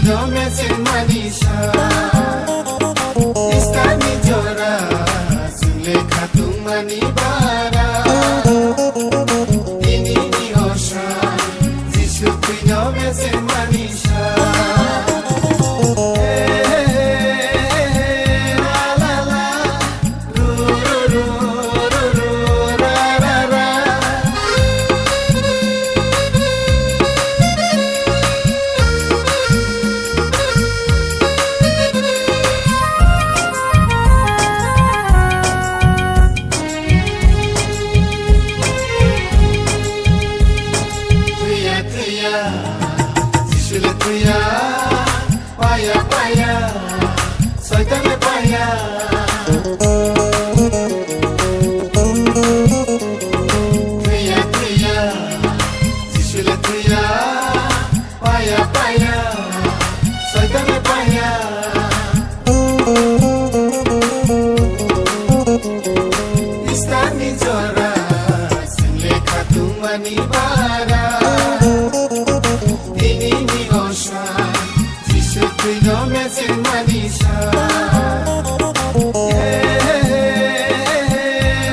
Mesin manisha Istani jora Sunle khatum mani bara Ini ni oshan Jishu tuido mesin manisha La la la Ru ru ru ru ru ra ra ra Jishule tuya Paya paya Soitame paya Tuya tuya Jishule tuya Paya paya Soitame paya Istani jora Sinle khatumani bara Tuido mesin manisha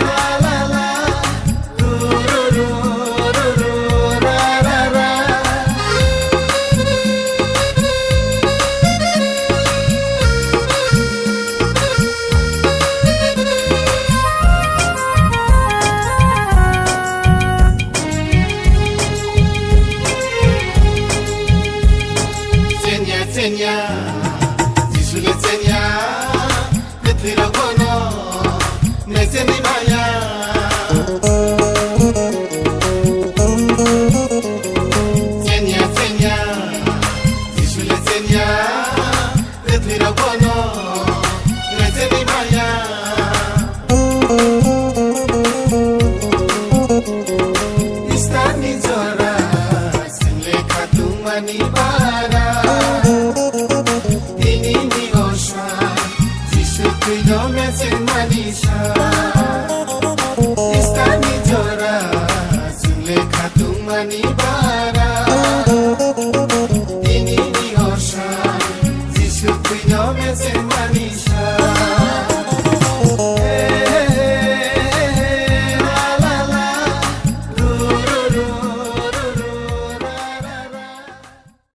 La la la Ru ru ru ru ru ra ra ra Tsenya, Jishule tsenya, Petiro kono, Meseni maya. Tsenya, Jishule tsenya, Petiro kono.